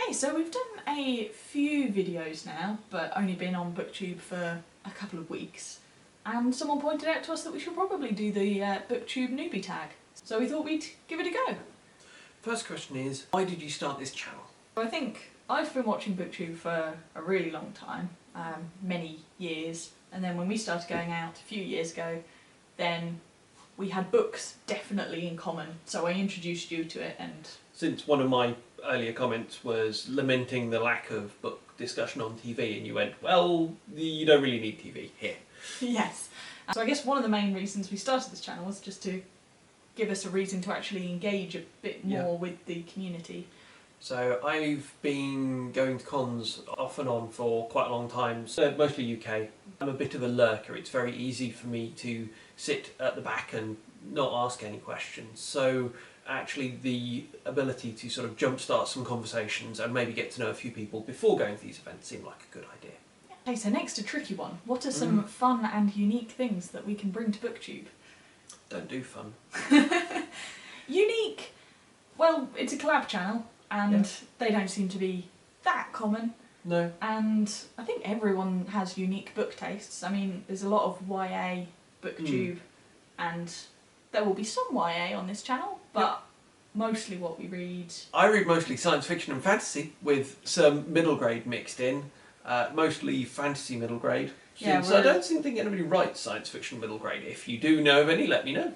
Okay, so we've done a few videos now, but only been on Booktube for a couple of weeks. And someone pointed out to us that we should probably do the Booktube Newbie Tag. So we thought we'd give it a go. First question is, why did you start this channel? I think I've been watching Booktube for a really long time, many years. And then when we started going out a few years ago, then we had books definitely in common. So I introduced you to it, and Since one of my earlier comments was lamenting the lack of book discussion on TV, and you went, well, you don't really need TV here. yes. So I guess one of the main reasons we started this channel was just to give us a reason to actually engage a bit more with the community. So I've been going to cons off and on for quite a long time, so mostly UK. I'm a bit of a lurker. It's very easy for me to sit at the back and not ask any questions. So actually the ability to sort of jumpstart some conversations and maybe get to know a few people before going to these events seemed like a good idea. Okay, so next a tricky one. What are some fun and unique things that we can bring to Booktube? Don't do fun. Unique! Well, it's a collab channel, and they don't seem to be that common. No. And I think everyone has unique book tastes. I mean, there's a lot of YA Booktube, and there will be some YA on this channel, but mostly what we read. I read mostly science fiction and fantasy, with some middle grade mixed in. Mostly fantasy middle grade. Yeah, so I don't think anybody writes science fiction middle grade. If you do know of any, let me know.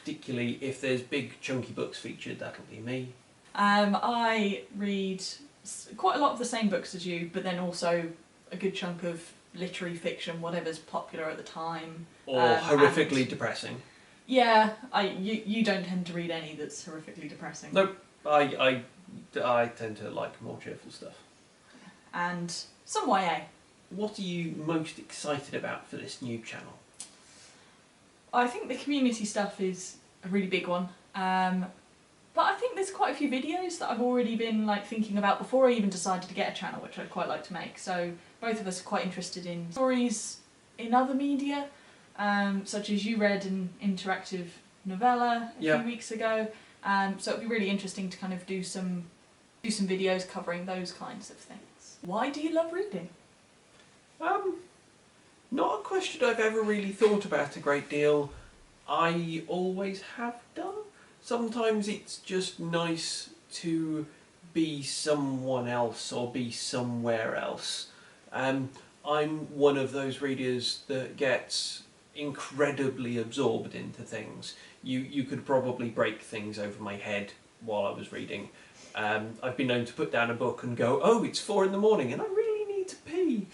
Particularly if there's big chunky books featured, that'll be me. I read quite a lot of the same books as you, but then also a good chunk of literary fiction, whatever's popular at the time. Or horrifically depressing. Yeah, you don't tend to read any that's horrifically depressing. Nope, I tend to like more cheerful stuff. And some YA. What are you most excited about for this new channel? I think the community stuff is a really big one. But I think there's quite a few videos that I've already been thinking about before I even decided to get a channel, which I'd quite like to make. So both of us are quite interested in stories in other media, such as you read an interactive novella a few weeks ago. So it'd be really interesting to kind of do some videos covering those kinds of things. Why do you love reading? Not a question I've ever really thought about a great deal. I always have done. Sometimes it's just nice to be someone else or be somewhere else. I'm one of those readers that gets incredibly absorbed into things. You could probably break things over my head while I was reading. I've been known to put down a book and go, oh, it's 4 in the morning and I really need to pee.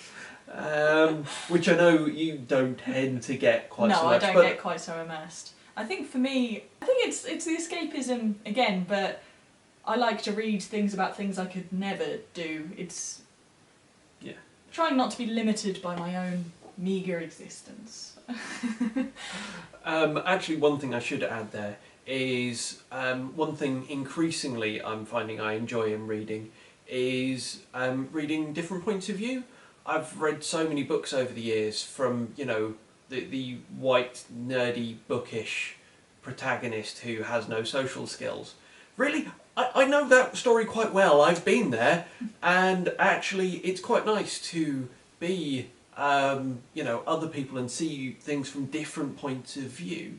Which I know you don't tend to get quite so much. No, I don't get quite so immersed. I think for me, it's the escapism again, but I like to read things about things I could never do. It's trying not to be limited by my own meagre existence. Actually, one thing I should add there is one thing increasingly I'm finding I enjoy in reading is reading different points of view. I've read so many books over the years from, the white, nerdy, bookish protagonist who has no social skills. Really, I know that story quite well. I've been there, and actually it's quite nice to be, other people and see things from different points of view.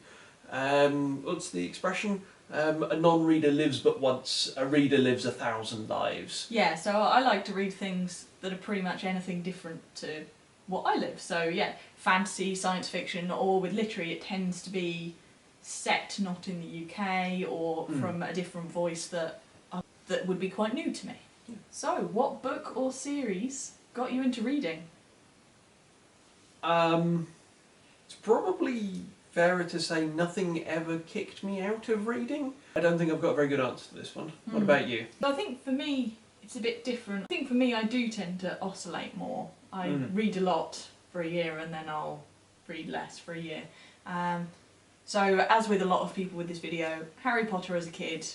What's the expression? A non-reader lives but once, a reader lives 1,000 lives. Yeah, so I like to read things that are pretty much anything different to what I live. So yeah, fantasy, science fiction, or with literary it tends to be set not in the UK or from a different voice that would be quite new to me. Yeah. So what book or series got you into reading? It's probably fairer to say nothing ever kicked me out of reading. I don't think I've got a very good answer to this one. What about you? I think for me it's a bit different. I think for me I do tend to oscillate more. I read a lot for a year and then I'll read less for a year. So as with a lot of people with this video, Harry Potter as a kid,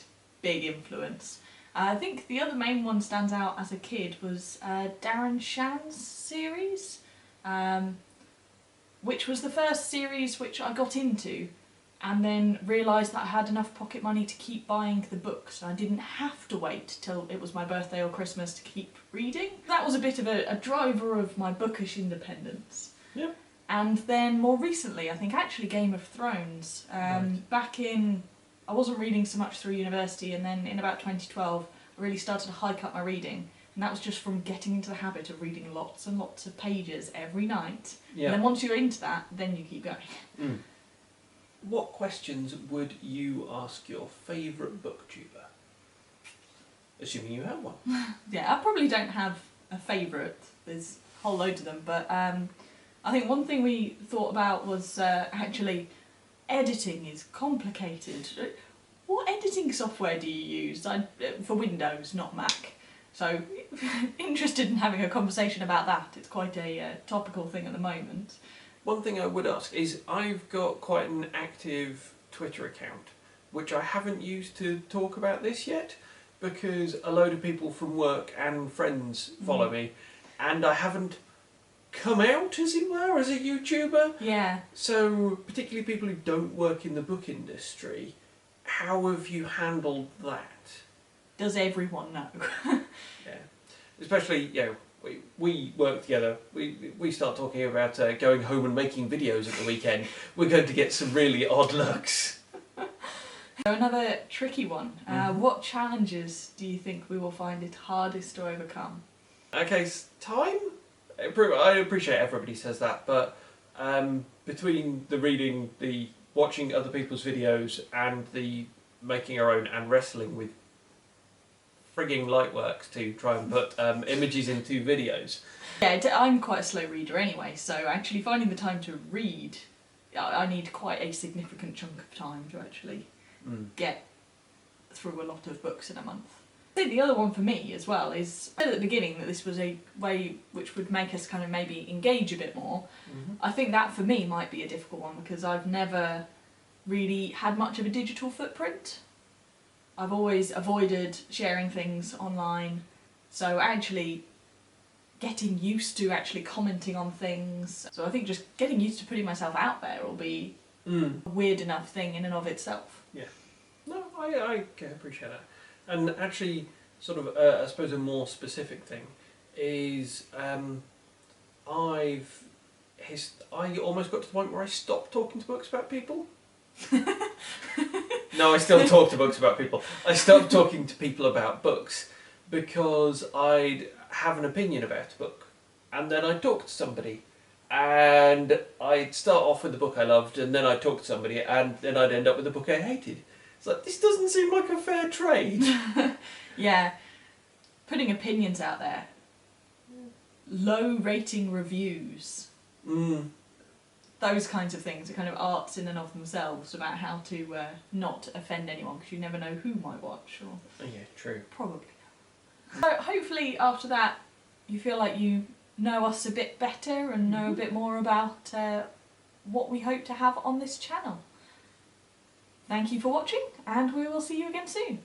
big influence. I think the other main one stands out as a kid was Darren Shan's series, which was the first series which I got into and then realised that I had enough pocket money to keep buying the books. I didn't have to wait till it was my birthday or Christmas to keep reading. That was a bit of a driver of my bookish independence. Yeah. And then more recently, I think actually Game of Thrones. Right. Back in, I wasn't reading so much through university, and then in about 2012 I really started to hike up my reading. And that was just from getting into the habit of reading lots and lots of pages every night. Yeah. And then once you're into that, then you keep going. Mm. What questions would you ask your favourite booktuber? Assuming you have one. Yeah, I probably don't have a favourite. There's a whole load of them. But I think one thing we thought about was actually editing is complicated. What editing software do you use? For Windows, not Mac. So, interested in having a conversation about that. It's quite a topical thing at the moment. One thing I would ask is, I've got quite an active Twitter account, which I haven't used to talk about this yet, because a load of people from work and friends follow me, and I haven't come out, as it were, as a YouTuber. Yeah. So, particularly people who don't work in the book industry, how have you handled that? Does everyone know? Yeah, especially, you know, we work together, we start talking about going home and making videos at the weekend, we're going to get some really odd looks. So another tricky one. What challenges do you think we will find it hardest to overcome? Okay, time? I appreciate everybody says that, but between the reading, the watching other people's videos, and the making our own and wrestling with frigging Lightworks to try and put images into videos. Yeah, I'm quite a slow reader anyway, so actually finding the time to read, I need quite a significant chunk of time to actually get through a lot of books in a month. I think the other one for me as well is, I said at the beginning that this was a way which would make us kind of maybe engage a bit more. I think that for me might be a difficult one because I've never really had much of a digital footprint. I've always avoided sharing things online, so actually getting used to actually commenting on things. So I think just getting used to putting myself out there will be a weird enough thing in and of itself. Yeah. No, I can appreciate that. And actually, sort of, I suppose a more specific thing is, I almost got to the point where I stopped talking to books about people. No, I still talk to books about people. I stopped talking to people about books because I'd have an opinion about a book, and then I'd talk to somebody, and I'd start off with the book I loved, and then I'd talk to somebody, and then I'd end up with a book I hated. It's like, this doesn't seem like a fair trade. Yeah, putting opinions out there. Low rating reviews. Those kinds of things are kind of arts in and of themselves about how to not offend anyone, because you never know who might watch. Or Yeah, true. probably. So hopefully after that you feel like you know us a bit better and know a bit more about what we hope to have on this channel. Thank you for watching, and we will see you again soon.